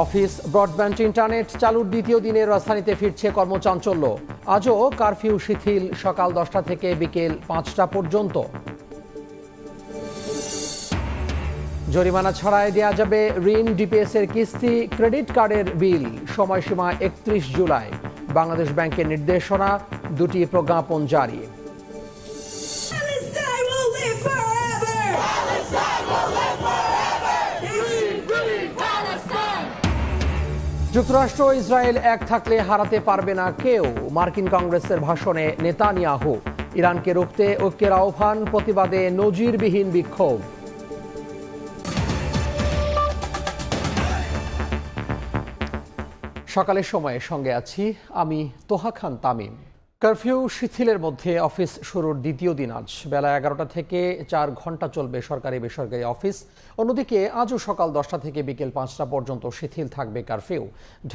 Office broadband internet চালুর দ্বিতীয় দিনে রাজধানীতে ফিরছে কর্মচাঞ্চল্য। আজও কারফিউ শিথিল, সকাল 10টা থেকে বিকেল 5টা পর্যন্ত। জরিমানা ছাড়াই দেওয়া যাবে ঋণ, ডিপিএস এর কিস্তি, ক্রেডিট কার্ডের বিল। সময়সীমা 31 জুলাই। বাংলাদেশ ব্যাংকের নির্দেশনা, দুটি প্রজ্ঞাপন জারি। যুক্তরাষ্ট্র ইসরায়েল এক থাকলে হারাতে পারবে না কেউ, মার্কিন কংগ্রেসের ভাষণে নেতানিয়াহু। ইরানকে রুখতে ঐক্যের আহ্বান, প্রতিবাদে নজিরবিহীন বিক্ষোভ। সকালের সময়ে সঙ্গে আছি আমি তোহা খান তামিম। কারফিউ শিথিলের মধ্যে অফিস শুরুর দ্বিতীয় দিন আজ বেলা 11টা থেকে 4 ঘন্টা চলবে সরকারি বেসরকারি অফিস। অন্যদিকে আজও সকাল 10টা থেকে বিকেল 5টা পর্যন্ত শিথিল থাকবে কারফিউ।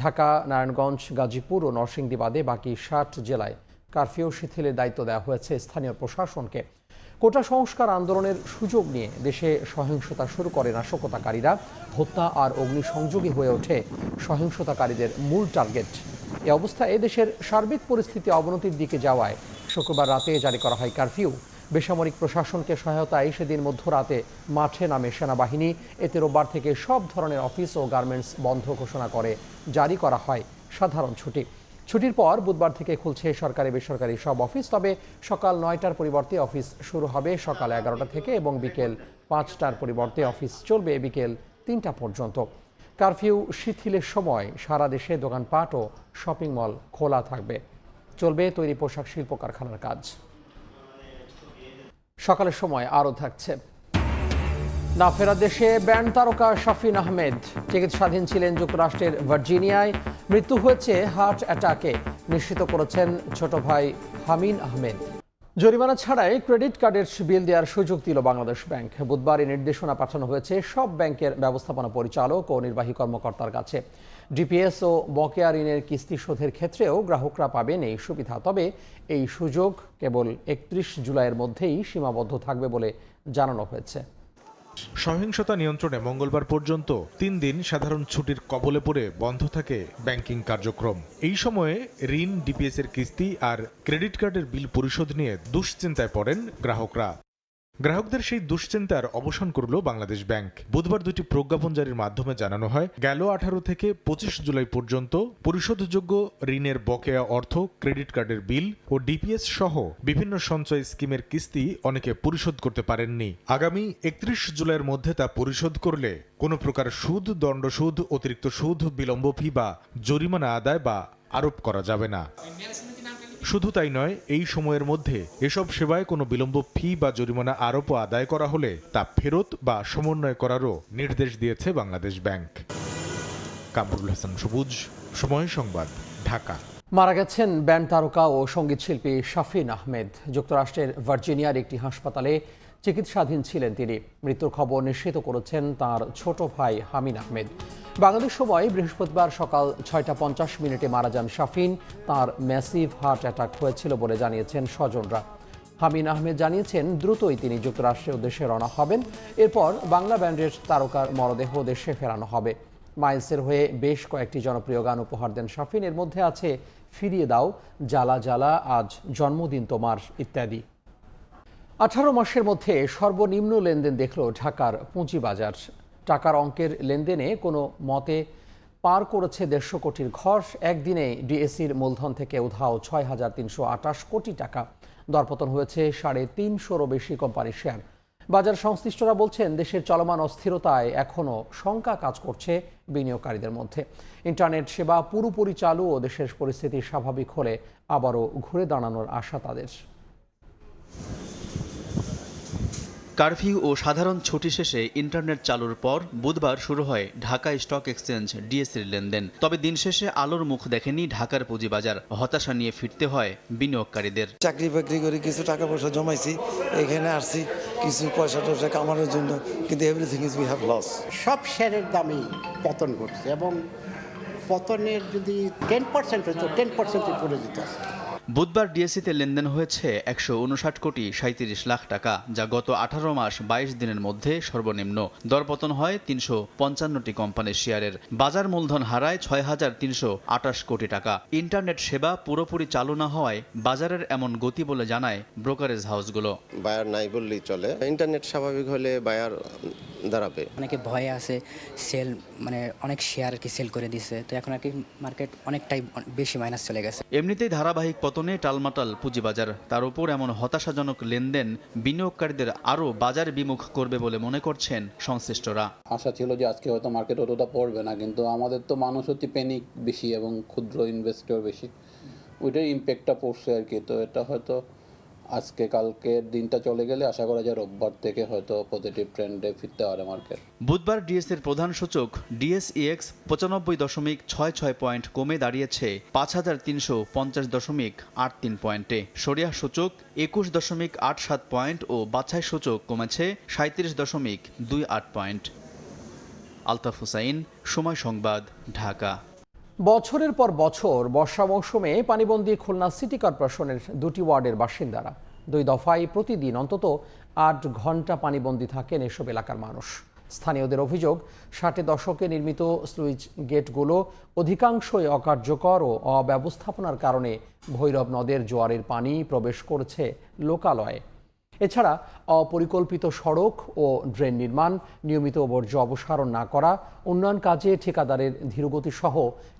ঢাকা, নারায়ণগঞ্জ, গাজীপুর ও নরসিংদী বাদে বাকি 60 জেলায় কারফিউ শিথিলের দায়িত্ব দেওয়া হয়েছে স্থানীয় প্রশাসনকে। কোটা সংস্কার আন্দোলনের সুযোগ নিয়ে দেশে সহিংসতা শুরু করে নাশকতাকারীরা। হত্যা আর অগ্নিসংযোগী হয়ে ওঠে সহিংসতাকারীদের মূল টার্গেট। এ অবস্থায় দেশের সার্বিক পরিস্থিতি অবনতির দিকে যাওয়ায় শুক্রবার রাতে জারি করা হয় কারফিউ। বেসামরিক প্রশাসনকে সহায়তায় সেদিন মধ্যরাতে মাঠে নামে সেনাবাহিনী। এতে রোববার থেকে সব ধরনের অফিস ও গার্মেন্টস বন্ধ ঘোষণা করে জারি করা হয় সাধারণ ছুটি। ছুটির পর বুধবার থেকে খুলছে সরকারি বেসরকারি সব অফিস। তবে সকাল 9টার পরিবর্তে অফিস শুরু হবে সকাল 11টা থেকে এবং বিকেল 5টার পরিবর্তে অফিস চলবে বিকেল 3টা পর্যন্ত। কারফিউ শিথিলের সময় সারা দেশে দোকানপাট ও শপিং মল খোলা থাকবে। চলবে তৈরি পোশাক শিল্প কারখানার কাজ। সকালের সময় আরও থাকছে। না ফেরা দেশে ব্যান্ড তারকা শাফিন আহমেদ। চিকিৎসাধীন ছিলেন যুক্তরাষ্ট্রের ভার্জিনিয়ায়। মৃত্যু হয়েছে হার্ট অ্যাটাকে, নিশ্চিত করেছেন ছোট ভাই হামিন আহমেদ। জরিমানা ছাড়াই ক্রেডিট কার্ডের বিল দেওয়ার সুযোগ দিল বাংলাদেশ ব্যাংক। বুধবার এই নির্দেশনা পাঠানো হয়েছে সব ব্যাংকের ব্যবস্থাপনা পরিচালক ও নির্বাহী কর্মকর্তার কাছে। ডিপিএস ও বকেয়া ঋণের কিস্তি শোধের ক্ষেত্রেও গ্রাহকরা পাবেন এই সুবিধা। তবে এই সুযোগ কেবল 31 জুলাইয়ের মধ্যেই সীমাবদ্ধ থাকবে বলে জানানো হয়েছে। সহিংসতা নিয়ন্ত্রণে মঙ্গলবার পর্যন্ত 3 দিন সাধারণ ছুটির কবলে পড়ে বন্ধ থাকে ব্যাংকিং কার্যক্রম। এই সময়ে ঋণ, ডিপিএস এর কিস্তি আর ক্রেডিট কার্ডের বিল পরিশোধ নিয়ে দুশ্চিন্তায় পড়েন গ্রাহকরা। গ্রাহকদের সেই দুশ্চিন্তার অবসান করল বাংলাদেশ ব্যাংক। বুধবার দুটি প্রজ্ঞাপন জারির মাধ্যমে জানানো হয়, গেল 18 থেকে 25 জুলাই পর্যন্ত পরিশোধযোগ্য ঋণের বকেয়া অর্থ, ক্রেডিট কার্ডের বিল ও ডিপিএস সহ বিভিন্ন সঞ্চয় স্কিমের কিস্তি অনেকে পরিশোধ করতে পারেননি। আগামী 31 জুলাইয়ের মধ্যে তা পরিশোধ করলে কোনো প্রকার সুদ, দণ্ডসুদ, অতিরিক্ত সুদ, বিলম্ব ফি বা জরিমানা আদায় বা আরোপ করা যাবে না। শুধু তাই নয়, এই সময়ের মধ্যে এসব সেবায় কোনো বিলম্ব ফি বা জরিমানা আরোপ ও আদায় করা হলে তা ফেরত বা সমন্বয় করারও নির্দেশ দিয়েছে বাংলাদেশ ব্যাংক। কামরুল হাসান সবুজ, সময় সংবাদ, ঢাকা। মারা গেছেন ব্যান্ড তারকা ও সঙ্গীত শিল্পী শাফিন আহমেদ। যুক্তরাষ্ট্রের ভার্জিনিয়ার একটি হাসপাতালে চিকিৎসাধীন ছিলেন তিনি। মৃত্যুর খবর নিশ্চিত করেছেন তার ছোট ভাই হামিন আহমেদ। বাংলাদেশ সময় বৃহস্পতিবার সকাল 6টা 50 মারা যান শাফিন। তার ম্যাসিভ হার্ট অ্যাটাক হয়েছিল বলে জানিয়েছেন স্বজনরা। হামিন আহমেদ জানিয়েছেন দ্রুতই তিনি যুক্তরাষ্ট্রের উদ্দেশ্যে রওনা হবেন। এরপর বাংলা ব্যান্ডের তারকার মরদেহ দেশে ফেরানো হবে। মাইলসের হয়ে বেশ কয়েকটি জনপ্রিয় গান উপহার দেন শাফিন। এর মধ্যে আছে ফিরিয়ে দাও, জ্বালা জ্বালা, আজ জন্মদিন তোমার ইত্যাদি। 18 মাসের মধ্যে সর্বনিম্ন লেনদেন দেখল ঢাকার পুঁজিবাজার। টাকার অঙ্কের লেনদেনে কোনো মতে পার করেছে 150 কোটির ঘর। একদিনে ডিএসির মূলধন থেকে উধাও 6,328 কোটি টাকা। দরপতন হয়েছে 350-রও বেশি কোম্পানির শেয়ার। বাজার সংশ্লিষ্টরা বলছেন দেশের চলমান অস্থিরতায় এখনও শঙ্কা কাজ করছে বিনিয়োগকারীদের মধ্যে। ইন্টারনেট সেবা পুরোপুরি চালু ও দেশের পরিস্থিতি স্বাভাবিক হলে আবারও ঘুরে দাঁড়ানোর আশা তাদের। কারফিউ ও সাধারণ ছুটি শেষে ইন্টারনেট চালুর পর বুধবার শুরু হয় ঢাকা স্টক এক্সচেঞ্জ ডিএসির লেনদেন। তবে দিন শেষে আলোর মুখ দেখেনি ঢাকার পুঁজিবাজার। হতাশা নিয়ে ফিরতে হয় বিনিয়োগকারীদের। চাকরি বাকরি করে কিছু টাকা পয়সা জমাইছি, এখানে আসছি কিছু পয়সা টয়সা কামানোর জন্য, কিন্তু everything is we have loss. সব শেয়ারের দামই পতন ঘটছে এবং পতনের যদি 10% হতো 10% পড়ে যেত। বুধবার ডিএসইতে লেনদেন হয়েছে 159 কোটি 37 লাখ টাকা, যা গত 18 মাস 22 দিনের মধ্যে সর্বনিম্ন। দরপতন হয় 355টি কোম্পানির শেয়ারের। বাজার মূলধন হারায় 6,328 কোটি টাকা। ইন্টারনেট সেবা পুরোপুরি চালু না হওয়ায় বাজারের এমন গতি বলে জানায় ব্রোকারেজ হাউসগুলো। বায়ার নাই বললেই চলে। ইন্টারনেট স্বাভাবিক হলে বায়ার দাঁড়াবে। অনেকে ভয়ে আছে, সেল মানে অনেক শেয়ার আর কি সেল করে দিছে, তো এখন আর কি মার্কেট অনেকটাই বেশি মাইনাস চলে গেছে। এমনিতেই ধারাবাহিক পতনে টালমাটাল পুঁজিবাজার, তার উপর এমন হতাশাজনক লেনদেন বিনিয়োগকারীদের আরও বাজার বিমুখ করবে বলে মনে করছেন সংশ্লিষ্টরা। আশা ছিল যে আজকে হয়তো মার্কেট অতটা পড়বে না, কিন্তু আমাদের তো মানুষ হচ্ছে প্যানিক বেশি এবং ক্ষুদ্র ইনভেস্টর বেশি, ওইটার ইম্প্যাক্টটা পড়ছে আর কি। তো এটা হয়তো আজকে কালকের দিনটা চলে গেলে আশা করা যায় রোববার থেকে হয়তো পজিটিভ ট্রেন্ডে ফিরতে পারে মার্কেট। বুধবার ডিএসইর প্রধান সূচক ডিএসইএক্স 95.66 পয়েন্ট কমে দাঁড়িয়েছে 5,350.83 পয়েন্টে। সরিয়াহ সূচক 21.87 পয়েন্ট ও বাছাই সূচক কমেছে 37.28 পয়েন্ট। আলতাফ হুসাইন, সময় সংবাদ, ঢাকা। বছরের পর বছর বর্ষা মৌসুমে পানিবন্দী খুলনা সিটি কর্পোরেশনের 2টি ওয়ার্ডের বাসিন্দারা 2 দফায় প্রতিদিন অন্তত 8 ঘন্টা পানিবন্দী থাকেন এসব এলাকার মানুষ। স্থানীয়দের অভিযোগ, 60 দশকে নির্মিত স্লুইস গেটগুলো অধিকাংশই অকার্যকর ও অব্যবস্থাপনার কারণে ভৈরব নদের জোয়ারের পানি প্রবেশ করছে লোকালয়ে। এছাড়া অপরিকল্পিত সড়ক ও ড্রেন নির্মাণ, নিয়মিত বর্জ্য অপসারণ না করা, উন্নয়ন কাজে ঠিকাদারের ধীরগতি সহ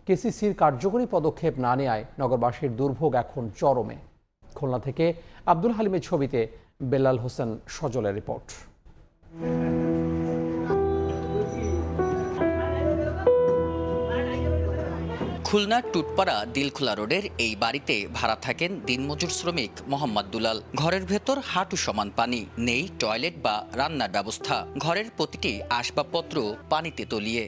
কেসিসির কার্যকরী পদক্ষেপ না নেয়ায় নগরবাসীর দুর্ভোগ এখন চরমে। খুলনা থেকে আব্দুল হালিমের ছবিতে বেলাল হোসেন সজলের রিপোর্ট। খুলনার টুটপাড়া দিলখোলা রোডের এই বাড়িতে ভাড়া থাকেন দিনমজুর শ্রমিক মোহাম্মদ দুলাল। ঘরের ভেতর হাঁটু সমান পানি, নেই টয়লেট বা রান্নার ব্যবস্থা। ঘরের প্রতিটি আসবাবপত্র পানিতে তলিয়ে।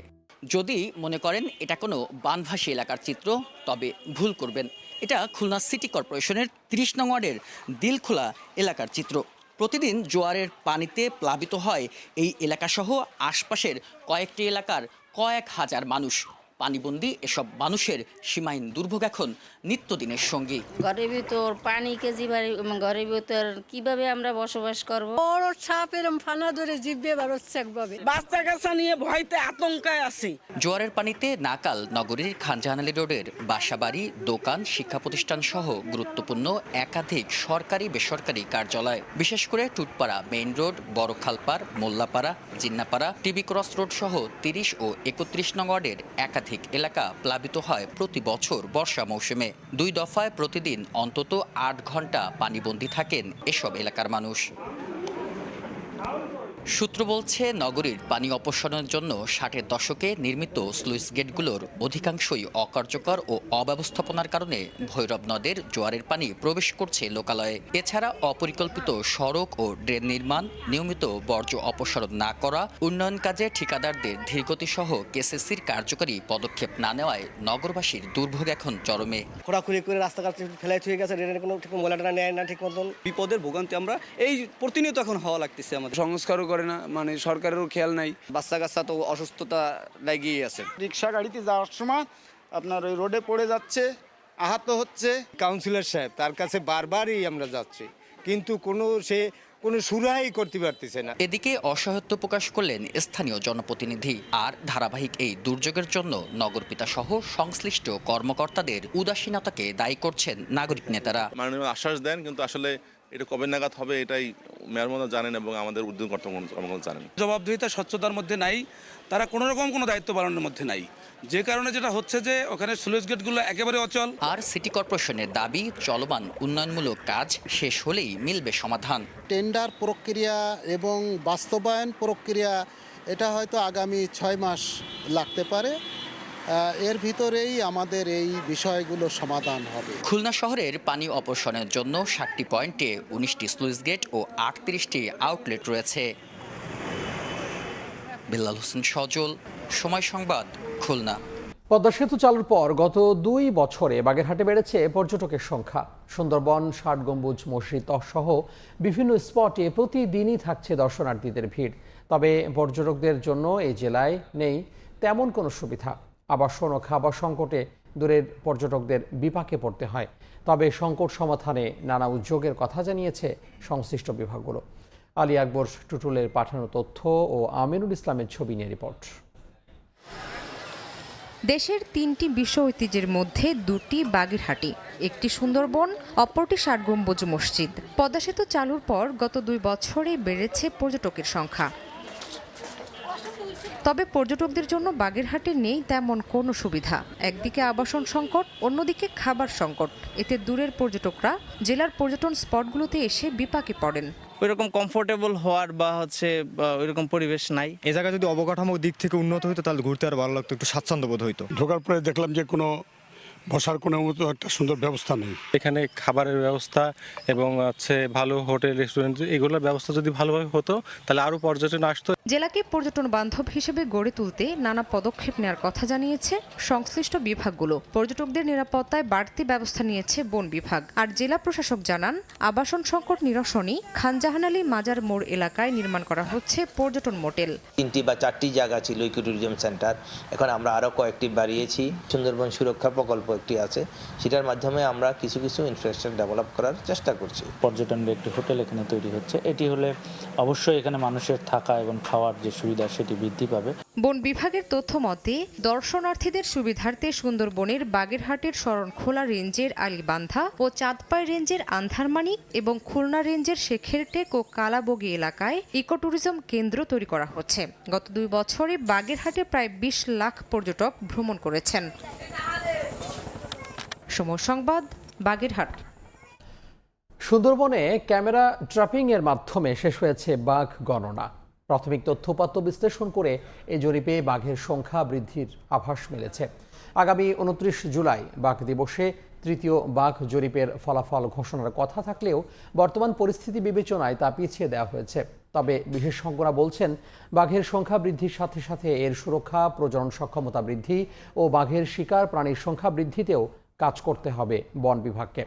যদি মনে করেন এটা কোনো বানভাসী এলাকার চিত্র, তবে ভুল করবেন। এটা খুলনা সিটি কর্পোরেশনের 30 নং ওয়ার্ডের দিলখোলা এলাকার চিত্র। প্রতিদিন জোয়ারের পানিতে প্লাবিত হয় এই এলাকাসহ আশপাশের কয়েকটি এলাকার কয়েক হাজার মানুষ। পানিবন্দী এসব মানুষের সীমাহীন দুর্ভোগ এখন নিত্যদিনের সঙ্গী। ঘরের ভিতর পানি কেজি বাড়ি, ঘরের ভিতর কিভাবে আমরা বসবাস করব? বড় সাপ এরম ফানা ধরে জিভে বেরোচ্ছে একভাবে। বাচ্চা কাচ্চা নিয়ে ভয়তে আতঙ্কায় আছি। জোয়ারের পানিতে নাকাল নগরীর খানজাহানালী রোডের বাসাবাড়ি, দোকান, শিক্ষা প্রতিষ্ঠান সহ গুরুত্বপূর্ণ একাধিক সরকারি বেসরকারি কার্যালয়। বিশেষ করে Tutpara main road, Borokhalpar, Mollapara, Jinnapara, TB cross road সহ 30 ও 31 নং ওয়ার্ডের একাধিক এলাকা প্লাবিত হয় প্রতি বছর বর্ষা মৌসুমে। 2 দফায় প্রতিদিন অন্তত 8 ঘন্টা পানিবন্দী থাকেন এসব এলাকার মানুষ। সূত্র বলছে, নগরীর পানি অপসারণের জন্য 60-এর দশকে নির্মিত স্লুইস গেটগুলোর অধিকাংশই অকার্যকর ও অব্যবস্থাপনার কারণে ভৈরব নদের জোয়ারের পানি প্রবেশ করছে লোকালয়ে। এছাড়া অপরিকল্পিত সড়ক ও ড্রেন নির্মাণ, নিয়মিত বর্জ্য অপসারণ না করা, উন্নয়ন কাজে ঠিকাদারদের ধীরগতি সহ কেসিসির কার্যকরী পদক্ষেপ না নেওয়ায় নগরবাসীর দুর্ভোগ এখন চরমে। খোঁড়াখুড়ি করে রাস্তাঘাট ফেলাই হয়ে গেছে, ড্রেনের কোনো ঠিক ময়লাটা নেয় না ঠিক মতন। বিপদের ভোগান্তি আমরা এই প্রতিনিয়ত এখন হওয়া লাগতেছে। আমাদের সংস্কারও করে না, মানে সরকারেরও খেয়াল নাই। বাচ্চা কাচ্চা তো অসুস্থতা লেগেই আছে। রিক্সা গাড়িতে যাওয়ার সময় আপনার ওই রোডে পড়ে যাচ্ছে, আহত হচ্ছে। কাউন্সিলর সাহেব তার কাছে বারবারই আমরা যাচ্ছি, কিন্তু কোনো সুরাই করতে পারতেছে না। এদিকে অসহায়ত্ব প্রকাশ করলেন স্থানীয় জনপ্রতিনিধি। আর ধারাবাহিক এই দুর্যোগের জন্য নগরপিতা সহ সংশ্লিষ্ট কর্মকর্তাদের উদাসীনতাকে দায়ী করছেন নাগরিক নেতারা। মাননীয় আশ্বাস দেন, কিন্তু আসলে এটা কবে নাগাদ হবে এটাই মেয়র মহোদয় জানেন এবং আমাদের উদ্যোগ কর্মকর্তা জানেন। জবাবদিহিতা স্বচ্ছতার মধ্যে নাই, তারা কোনো রকম কোনো দায়িত্ব পালনের মধ্যে নাই, যে কারণে যেটা হচ্ছে যে ওখানে স্লুইস গেটগুলো একেবারে অচল। আর সিটি কর্পোরেশনের দাবি, চলমান উন্নয়নমূলক কাজ শেষ হলেই মিলবে সমাধান। টেন্ডার প্রক্রিয়া এবং বাস্তবায়ন প্রক্রিয়া এটা হয়তো আগামী 6 মাস লাগতে পারে। এর ভিতরেই আমাদের এই বিষয়গুলো সমাধান হবে। খুলনা শহরের পানি অপসারণের জন্য 60টি পয়েন্টে 19টি স্লুইস গেট ও 38টি আউটলেট রয়েছে। বেলাল হোসেন সজল, সময় সংবাদ, খুলনা। পদ্মা সেতু চালুর পর গত 2 বছরে বাগেরহাটে বেড়েছে পর্যটকের সংখ্যা। সুন্দরবন, 60 গম্বুজ মসজিদ সহ বিভিন্ন স্পটে প্রতিদিনই থাকছে দর্শনার্থীদের ভিড়। তবে পর্যটকদের জন্য এই জেলায় নেই তেমন কোনো সুবিধা। আবাসন ও খাবার সংকটে দূরের পর্যটকদের বিপাকে পড়তে হয়। তবে সংকট সমাধানে নানা উদ্যোগের কথা জানিয়েছে সংশ্লিষ্ট বিভাগগুলো। আলী আকবর টুটুলের পাঠানো তথ্য ও আমিনুল ইসলামের ছবি নিয়ে রিপোর্ট। দেশের 3টি বিশ্ব ঐতিহ্যের মধ্যে 2টি বাগেরহাটি, একটি সুন্দরবন, অপরটি ৬০ গম্বুজ মসজিদ। পদ্মা সেতু চালুর পর গত 2 বছরে বেড়েছে পর্যটকের সংখ্যা। তবে পর্যটকদের জন্য বাগেরহাটে নেই তেমন কোনো সুবিধা। একদিকে আবাসন সংকট, অন্যদিকে খাবার সংকট। এতে দূরের পর্যটকরা জেলার পর্যটন স্পটগুলোতে এসে বিপাকে পড়েন। ওইরকম কমফোর্টেবল হওয়ার বা ওইরকম পরিবেশ নাই। এই জায়গায় যদি অবকাঠামো দিক থেকে উন্নত হতো তাহলে ঘুরতে আর ভালো লাগতো, একটু স্বাচ্ছন্দ্য বোধ হইতো। ঢোকার পরে দেখলাম যে কোনো বসার কোনো মতো একটা সুন্দর ব্যবস্থা নেই। এখানে খাবারের ব্যবস্থা এবং ভালো হোটেল, রেস্টুরেন্ট, এগুলোর ব্যবস্থা যদি ভালোভাবে হতো তাহলে আরও পর্যটন আসতো। জেলাকে পর্যটন বান্ধব হিসেবে গড়ে তুলতে নানা পদক্ষেপ নেওয়ার কথা জানিয়েছে সংশ্লিষ্ট বিভাগগুলো। পর্যটকদের নিরাপত্তায় বাড়তি ব্যবস্থা নিয়েছে বন বিভাগ। আর জেলা প্রশাসক জানান, আবাসন সংকট নিরসনই খানজাহান আলী মাজার মোড় এলাকায় নির্মাণ করা হচ্ছে পর্যটন মোটেল। 3টি বা 4টি জায়গা ছিল ইকো ট্যুরিজম সেন্টার, এখন আমরা আরও কয়েকটি বাড়িয়েছি। সুন্দরবন সুরক্ষা প্রকল্প একটি আছে, সেটার মাধ্যমে আমরা কিছু ইনফ্রাস্ট্রাকচার ডেভেলপ করার চেষ্টা করছি। পর্যটনের একটি হোটেল এখানে তৈরি হচ্ছে, এটি হলে অবশ্যই এখানে মানুষের থাকা এবং খাওয়ার যে সুবিধা সেটি বৃদ্ধি পাবে। বন বিভাগের তথ্য মতে দর্শনার্থীদের সুবিধার্থে সুন্দরবনের বাগেরহাটের শরণখোলা রেঞ্জের আলীবান্ধা ও চাঁদপাই রেঞ্জের আন্ধারমানিক এবং খুলনা রেঞ্জের শেখেরটেক ও কালাবগি এলাকায় ইকো ট্যুরিজম কেন্দ্র তৈরি করা হচ্ছে। গত 2 বছরে বাগেরহাটে প্রায় 20 লাখ পর্যটক ভ্রমণ করেছেন। সময় সংবাদ, বাগেরহাট। সুন্দরবনে ক্যামেরা ট্র্যাপিং এর মাধ্যমে শেষ হয়েছে বাঘ গণনা। প্রাথমিক তথ্যপাত্র বিশ্লেষণ করে এই জরিপে বাঘের সংখ্যা বৃদ্ধির আভাস মিলেছে। আগামী 29 জুলাই বাঘ দিবসে তৃতীয় বাঘ জরিপের ফলাফল ঘোষণার কথা থাকলেও বর্তমান পরিস্থিতি বিবেচনায় তা পিছিয়ে দেওয়া হয়েছে। তবে বিশেষজ্ঞরা বলছেন, বাঘের সংখ্যা বৃদ্ধির সাথে সাথে এর সুরক্ষা, প্রজনন সক্ষমতা বৃদ্ধি ও বাঘের শিকার প্রাণীর সংখ্যা বৃদ্ধিতেও কাজ করতে হবে বন বিভাগকে।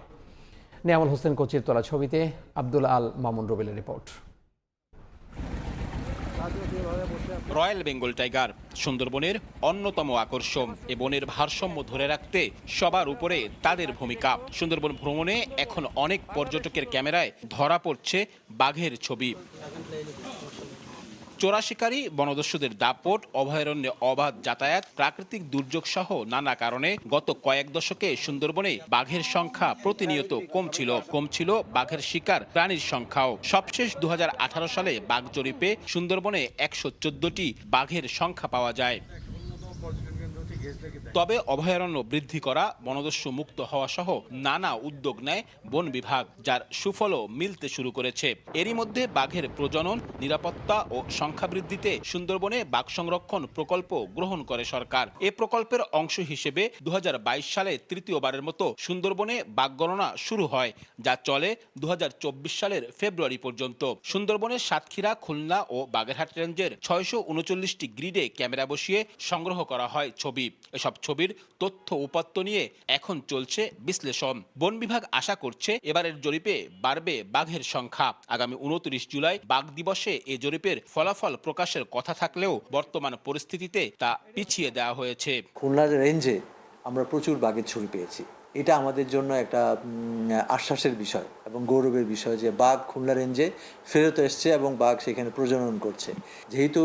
নিয়ামুল হোসেন কোচির তোলা ছবিতে আব্দুল আল মামুন রুবেলের রিপোর্ট। রয়্যাল বেঙ্গল টাইগার সুন্দরবনের অন্যতম আকর্ষণ। এ বনের ভারসাম্য ধরে রাখতে সবার উপরে তাদের ভূমিকা। সুন্দরবন ভ্রমণে এখন অনেক পর্যটকের ক্যামেরায় ধরা পড়ছে বাঘের ছবি। চোরা শিকারী, বনদস্যুদের দাপট, অভয়ারণ্যে অবাধ যাতায়াত, প্রাকৃতিক দুর্যোগ সহ নানা কারণে গত কয়েক দশকে সুন্দরবনে বাঘের সংখ্যা প্রতিনিয়ত কমছিল বাঘের শিকার প্রাণীর সংখ্যাও। সবশেষ 2018 সালে বাঘ জরিপে সুন্দরবনে 114টি বাঘের সংখ্যা পাওয়া যায়। তবে অভয়ারণ্য বৃদ্ধি করা, বনদস্যু মুক্ত হওয়া সহ নানা উদ্যোগ নেয় বন বিভাগ, যার সুফলও মিলতে শুরু করেছে। এরই মধ্যে বাঘের প্রজনন, নিরাপত্তা ও সংখ্যা বৃদ্ধিতে সুন্দরবনে বাঘ সংরক্ষণ প্রকল্প গ্রহণ করে সরকার। এ প্রকল্পের অংশ হিসেবে 2022 সালে তৃতীয়বারের মতো সুন্দরবনে বাঘ গণনা শুরু হয়, যা চলে 2024 সালের ফেব্রুয়ারি পর্যন্ত। সুন্দরবনের সাতক্ষীরা, খুলনা ও বাগেরহাট রেঞ্জের 639টি গ্রিডে ক্যামেরা বসিয়ে সংগ্রহ করা হয় ছবি। এসব ছবির তথ্য উপাত্ত নিয়ে এখন চলছে বিশ্লেষণ। বন বিভাগ আশা করছে এবারের জরিপে বাড়বে বাঘের সংখ্যা। আগামী 29 জুলাই বাঘ দিবসে এ জরিপের ফলাফল প্রকাশের কথা থাকলেও বর্তমান পরিস্থিতিতে তা পিছিয়ে দেওয়া হয়েছে। খুলনার রেঞ্জে আমরা প্রচুর বাঘের ছবি পেয়েছি। এটা আমাদের জন্য একটা আশ্বাসের বিষয় এবং গৌরবের বিষয় যে বাঘ খুলনা রেঞ্জে ফেরত এসছে এবং বাঘ সেখানে প্রজনন করছে। যেহেতু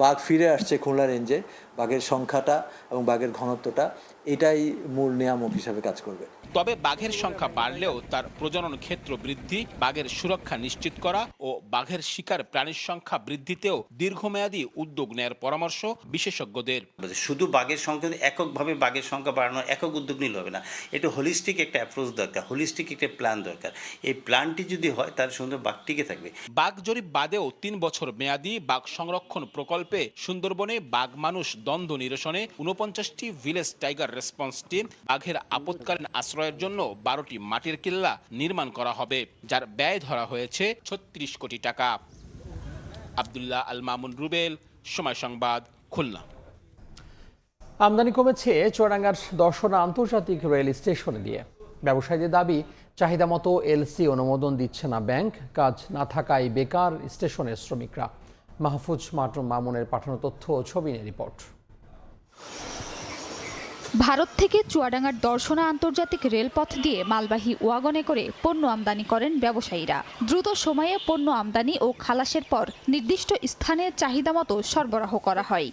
বাঘ ফিরে আসছে খুলনা রেঞ্জে, বাঘের সংখ্যাটা এবং বাঘের ঘনত্বটা এটাই মূল নিয়ামক হিসাবে কাজ করবে। তবে বাঘের সংখ্যা বাড়লেও তার প্রজনন ক্ষেত্র বৃদ্ধি, বাঘের সুরক্ষা নিশ্চিত করা ও বাঘের শিকার প্রাণীর সংখ্যা বৃদ্ধিতেও দীর্ঘমেয়াদী উদ্যোগ নেয়ার পরামর্শ বিশেষজ্ঞদের। শুধু বাঘের সংখ্যা, এককভাবে বাঘের সংখ্যা বাড়ানোর একক উদ্যোগ নিলে হবে না, এটা হোলিস্টিক একটা অ্যাপ্রোচ দরকার, হোলিস্টিক একটা প্ল্যান দরকার। এই প্ল্যানটি যদি হয় তাহলে সুন্দর বাঘ টিকে থাকবে। বাঘ জরিপ বাদেও 3 বছর মেয়াদী বাঘ সংরক্ষণ প্রকল্পে সুন্দরবনে বাঘ মানুষ দ্বন্দ্ব নিরসনে 49টি ভিলেজ টাইগার রেসপন্স টিম, বাঘের আপৎকালীন আশ্রয়ের জন্য 12টি মাটির কিল্লা নির্মাণ করা হবে, যার ব্যয় ধরা হয়েছে 36 কোটি টাকা। আব্দুল্লাহ আল মামুন রুবেল, সময় সংবাদ, খুলনা। আমদানি কমেছে চুয়াডাঙ্গার দর্শনা আন্তর্জাতিক রেল স্টেশনে দিয়ে। ব্যবসায়ীদের দাবি, চাহিদা মতো এলসি অনুমোদন দিচ্ছে না ব্যাংক, কাজ না থাকায় বেকার স্টেশনের শ্রমিকরা। মাহফুজ মামুনের পাঠানো তথ্য ও ছবি নিয়ে রিপোর্ট। ভারত থেকে চুয়াডাঙ্গার দর্শনা আন্তর্জাতিক রেলপথ দিয়ে মালবাহী ওয়াগনে করে পণ্য আমদানি করেন ব্যবসায়ীরা। দ্রুত সময়ে পণ্য আমদানি ও খালাসের পর নির্দিষ্ট স্থানে চাহিদামতো সরবরাহ করা হয়।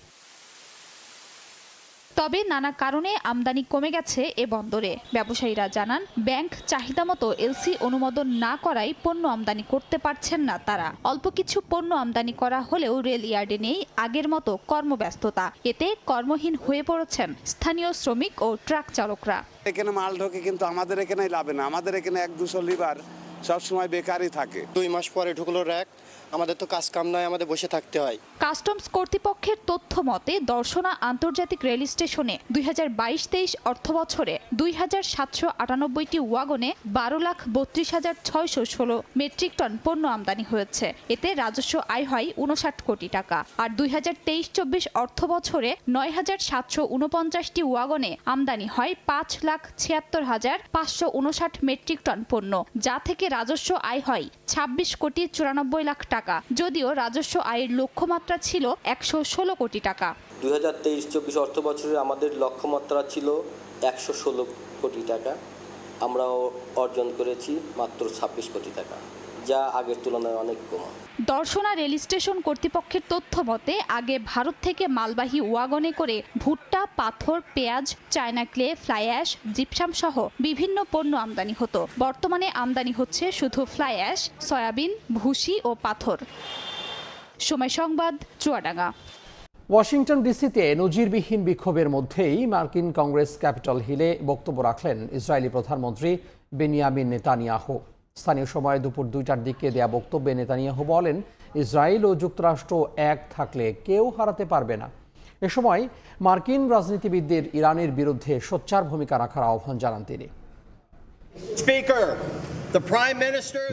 তবে নানা কারণে আমদানি কমে গেছে এ বন্দরে। ব্যবসায়ীরা জানান, ব্যাংক চাহিদামতো এলসি অনুমোদন না করায় পণ্য আমদানি করতে পারছেন না তারা। অল্প কিছু পণ্য আমদানি করা হলেও রেল ইয়ার্ডে নেই আগের মতো কর্মব্যস্ততা। এতে কর্মহীন হয়ে পড়েছেন স্থানীয় শ্রমিক ও ট্রাক চালকরা। এখানে মাল ঢোকে কিন্তু আমাদের এখানে লাভে না। আমাদের এখানে 1-200 লিভার সবসময় বেকারই থাকে। 2 মাস পরে ঢুকলো র্যাক, আমাদের তো কাজ কাম নাই, আমাদের বসে থাকতে হয়। কাস্টমস কর্তৃপক্ষের তথ্য মতে দর্শনা আন্তর্জাতিক রেল স্টেশনে 2022-23 অর্থবছরে 2798টি ওয়াগনে 12,32,616 মেট্রিক টন পণ্য আমদানি হয়েছে। এতে রাজস্ব আয় হয় 59 কোটি টাকা। আর 2023-24 অর্থবছরে 9,749টি ওয়াগনে আমদানি হয় 5,76,559 মেট্রিক টন পণ্য, যা থেকে রাজস্ব আয় হয় 26,94 লাখ টাকা। যদিও রাজস্ব আয়ের লক্ষ্যমাত্রা ছিল 116 কোটি টাকা। 2023-24 অর্থ বছরে আমাদের লক্ষ্যমাত্রা ছিল 116 কোটি টাকা, আমরাও অর্জন করেছি মাত্র 26 কোটি টাকা, যা আগের তুলনায় অনেক কম। দর্শনা রেল স্টেশন কর্তৃপক্ষের তথ্য মতে আগে ভারত থেকে মালবাহী ওয়াগনে করে ভুট্টা, পাথর, পেঁয়াজ, China clay, fly ash, gypsum সহ বিভিন্ন পণ্য আমদানি হতো। বর্তমানে আমদানি হচ্ছে শুধু ফ্লাই অ্যাশ, সয়াবিন, ভুসি ও পাথর। সময় সংবাদ, চুয়াডাঙ্গা। ওয়াশিংটন ডিসিতে নজিরবিহীন বিক্ষোভের মধ্যেই মার্কিন কংগ্রেস ক্যাপিটল হিলে বক্তব্য রাখলেন ইসরায়েলি প্রধানমন্ত্রী বেনিয়ামিন নেতানিয়াহু। স্থানীয় সময় দুপুর 2টার দিকে দেয়া বক্তব্যে নেতানিয়াহু বলেন, ইসরায়েল ও যুক্তরাষ্ট্র এক থাকলে কেউ হারাতে পারবে না। এ সময় মার্কিন রাজনীতিবিদদের ইরানের বিরুদ্ধে সোচ্চার ভূমিকা রাখার আহ্বান জানান তিনি।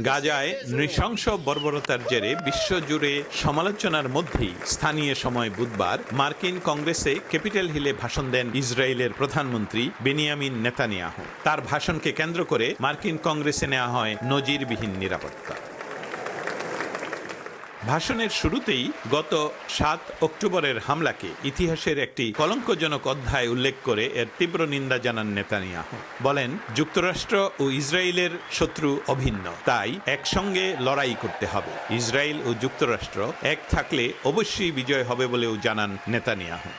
গাজায় নৃশংস বর্বরতার জেরে বিশ্বজুড়ে সমালোচনার মধ্যেই স্থানীয় সময় বুধবার মার্কিন কংগ্রেসে ক্যাপিটল হিলে ভাষণ দেন ইসরায়েলের প্রধানমন্ত্রী বেনিয়ামিন নেতানিয়াহু। তার ভাষণকে কেন্দ্র করে মার্কিন কংগ্রেসে নেওয়া হয় নজিরবিহীন নিরাপত্তা। ভাষণের শুরুতেই গত 7 অক্টোবরের হামলাকে ইতিহাসের একটি কলঙ্কজনক অধ্যায় উল্লেখ করে এর তীব্র নিন্দা জানান নেতানিয়াহু। বলেন, যুক্তরাষ্ট্র ও ইসরায়েলের শত্রু অভিন্ন, তাই একসঙ্গে লড়াই করতে হবে। ইসরায়েল ও যুক্তরাষ্ট্র এক থাকলে অবশ্যই বিজয় হবে বলেও জানান নেতানিয়াহু।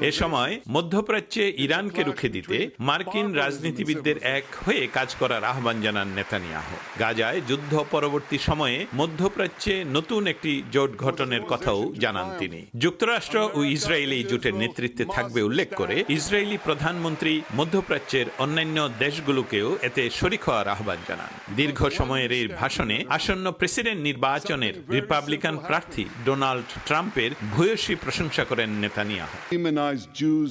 এ সময় মধ্যপ্রাচ্যে ইরানকে রুখে দিতে মার্কিন রাজনীতিবিদদের এক হয়ে কাজ করার আহ্বান জানান নেতানিয়াহু। গাজায় যুদ্ধ পরবর্তী সময়ে মধ্যপ্রাচ্যে নতুন একটি জোট গঠনের কথাও জানান তিনি। যুক্তরাষ্ট্র ও ইসরায়েল এই জোটের নেতৃত্বে থাকবে উল্লেখ করে ইসরায়েলি প্রধানমন্ত্রী মধ্যপ্রাচ্যের অন্যান্য দেশগুলোকেও এতে শরিক হওয়ার আহ্বান জানান। দীর্ঘ সময়ের এই ভাষণে আসন্ন প্রেসিডেন্ট নির্বাচনের রিপাবলিকান প্রার্থী ডোনাল্ড ট্রাম্পের ভূয়সী প্রশংসা করেন নেতানিয়াহু।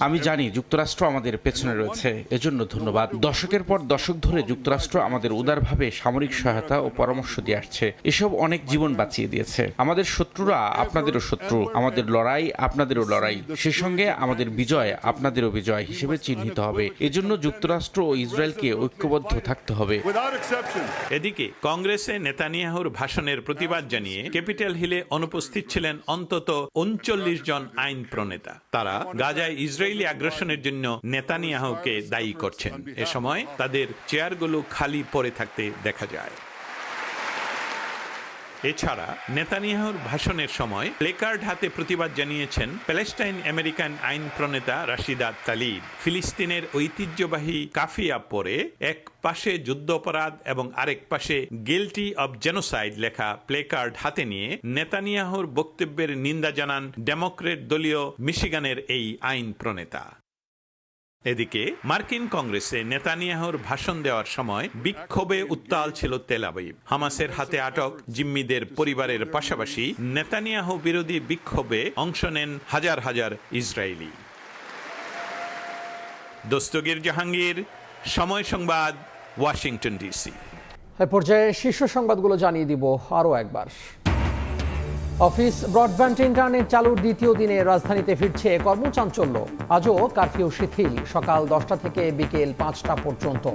আমি জানি যুক্তরাষ্ট্র আমাদের পেছনে রয়েছে, এজন্য ধন্যবাদ। দশকের পর দশক ধরে যুক্তরাষ্ট্র আমাদের উদারভাবে সামরিক সহায়তা ও পরামর্শ দিয়ে আসছে। এসব অনেক জীবন বাঁচিয়ে দিয়েছে। আমাদের শত্রুরা আপনাদেরও শত্রু, আমাদের লড়াই আপনাদেরও লড়াই, সে সঙ্গে আমাদের বিজয় আপনাদেরও বিজয় হিসেবে চিহ্নিত হবে। এজন্য যুক্তরাষ্ট্র ও ইসরায়েলকে ঐক্যবদ্ধ থাকতে হবে। এদিকে কংগ্রেসে নেতানিয়াহুর ভাষণের প্রতিবাদ জানিয়ে ক্যাপিটল হিলে অনুপস্থিত ছিলেন অন্তত 39 জন আইন প্রণেতা। তারা গাজায় ইসরায়েলি আগ্রাসনের জন্য নেতানিয়াহুকে দায়ী করছেন। এ সময় তাদের চেয়ারগুলো খালি পড়ে থাকতে দেখা যায়। এছাড়া নেতানিয়াহুর ভাষণের সময় প্লেকার্ড হাতে প্রতিবাদ জানিয়েছেন প্যালেস্টাইন আমেরিকান আইন প্রণেতা রাশিদা তালিব। ফিলিস্তিনের ঐতিহ্যবাহী কাফিয়া পরে এক পাশে যুদ্ধাপরাধ এবং আরেক পাশে গিল্টি অব জেনোসাইড লেখা প্লেকার্ড হাতে নিয়ে নেতানিয়াহুর বক্তব্যের নিন্দা জানান ডেমোক্রেট দলীয় মিশিগানের এই আইন প্রণেতা। এদিকে মার্কিন কংগ্রেসে নেতানিয়াহুর ভাষণ দেওয়ার সময় বিক্ষোভে উত্তাল ছিল তেল আবিব। হামাসের হাতে আটক জিম্মিদের পরিবারের পাশাপাশি নেতানিয়াহু বিরোধী বিক্ষোভে অংশ নেন হাজার হাজার ইসরায়েলি। দস্তগীর জাহাঙ্গীর, সময় সংবাদ, ওয়াশিংটন ডিসি। এই পর্যায়ে শীর্ষ সংবাদগুলো জানিয়ে দিব আরও একবার। অফিস ব্রডব্যান্ড ইন্টারনেট চালুর দ্বিতীয় দিনে রাজধানীতে ফিরছে কর্মচাঞ্চল্য। আজও কারফিউ শিথিল, সকাল 10টা থেকে বিকেল 5টা পর্যন্ত।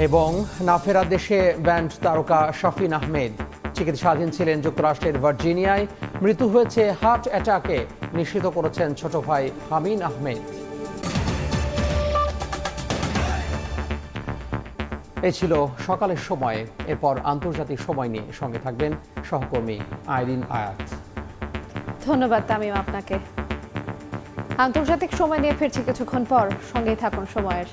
এবং না ফেরা দেশে ব্যান্ড তারকা শাফিন আহমেদ চিকিৎসাধীন ছিলেন যুক্তরাষ্ট্রের ভার্জিনিয়ায়। মৃত্যু হয়েছে হার্ট অ্যাটাকে, নিশ্চিত করেছেন ছোট ভাই হামিন আহমেদ। এই ছিল সকালের সময়। এরপর আন্তর্জাতিক সময় নিয়ে সঙ্গে থাকবেন সহকর্মী আইরিন আয়াত। ধন্যবাদ তামিম আপনাকে। আন্তর্জাতিক সময় নিয়ে ফিরছি কিছুক্ষণ পর, সঙ্গেই থাকুন সময়ের।